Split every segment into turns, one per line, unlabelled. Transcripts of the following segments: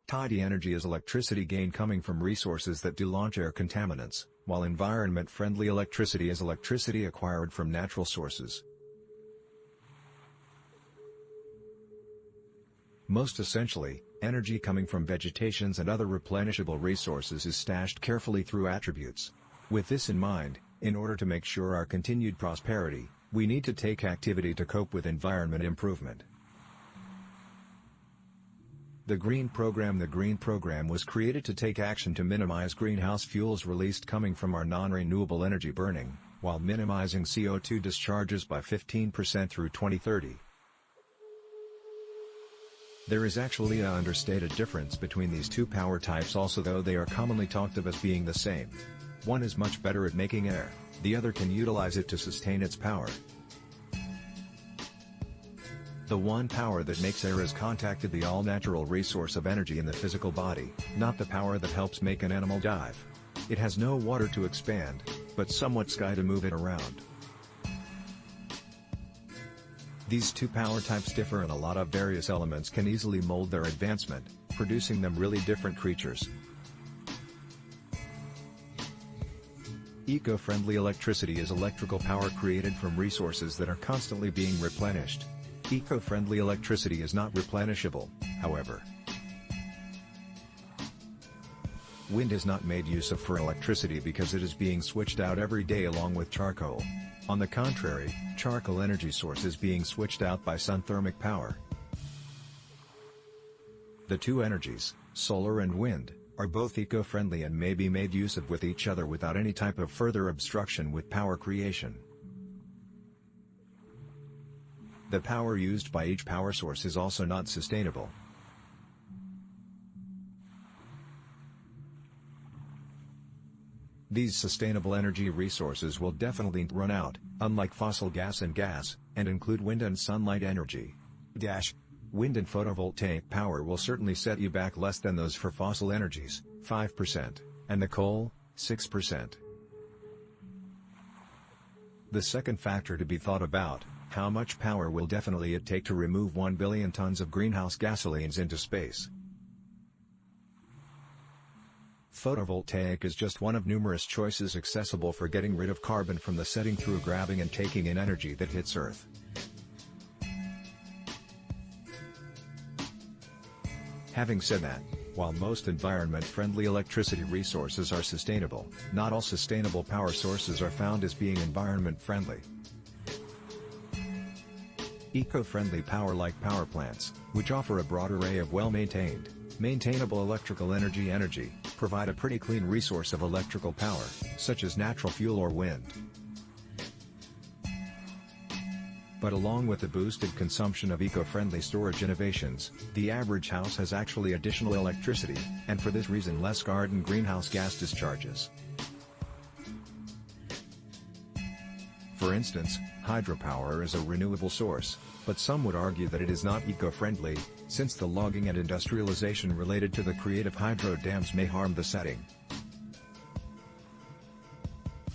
Tidy energy is electricity gained coming from resources that do launch air contaminants, while environment-friendly electricity is electricity acquired from natural sources. Most essentially, energy coming from vegetations and other replenishable resources is stashed carefully through attributes. With this in mind, in order to make sure our continued prosperity, we need to take activity to cope with environment improvement. The Green Program was created to take action to minimize greenhouse fuels released coming from our non-renewable energy burning, while minimizing CO2 discharges by 15% through 2030. There is actually an understated difference between these two power types also, though they are commonly talked of as being the same. One is much better at making air, the other can utilize it to sustain its power. The one power that makes air is contacted the all-natural resource of energy in the physical body, not the power that helps make an animal dive. It has no water to expand, but somewhat sky to move it around. These two power types differ in a lot of various elements can easily mold their advancement, producing them really different creatures. Eco-friendly electricity is electrical power created from resources that are constantly being replenished. Eco-friendly electricity is not replenishable, however. Wind is not made use of for electricity because it is being switched out every day along with charcoal. On the contrary, charcoal energy source is being switched out by sun thermic power. The two energies, solar and wind, are both eco-friendly and may be made use of with each other without any type of further obstruction with power creation. The power used by each power source is also not sustainable. These sustainable energy resources will definitely run out, unlike fossil gas, and include wind and sunlight energy. Wind and photovoltaic power will certainly set you back less than those for fossil energies, 5%, and the coal, 6%. The second factor to be thought about, how much power will definitely it take to remove 1 billion tons of greenhouse gasolines into space? Photovoltaic is just one of numerous choices accessible for getting rid of carbon from the setting through grabbing and taking in energy that hits Earth. Having said that, while most environment-friendly electricity resources are sustainable, not all sustainable power sources are found as being environment-friendly. Eco-friendly power like power plants, which offer a broad array of well-maintained, maintainable electrical energy, provide a pretty clean resource of electrical power, such as natural fuel or wind. But along with the boosted consumption of eco-friendly storage innovations, the average house has actually additional electricity, and for this reason less garden greenhouse gas discharges. For instance, hydropower is a renewable source, but some would argue that it is not eco-friendly, since the logging and industrialization related to the creative hydro dams may harm the setting.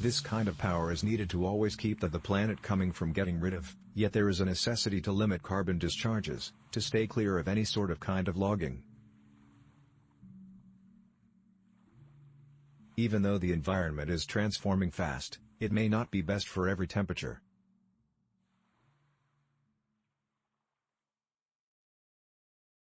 This kind of power is needed to always keep the planet coming from getting rid of, yet there is a necessity to limit carbon discharges, to stay clear of any sort of kind of logging. Even though the environment is transforming fast, it may not be best for every temperature.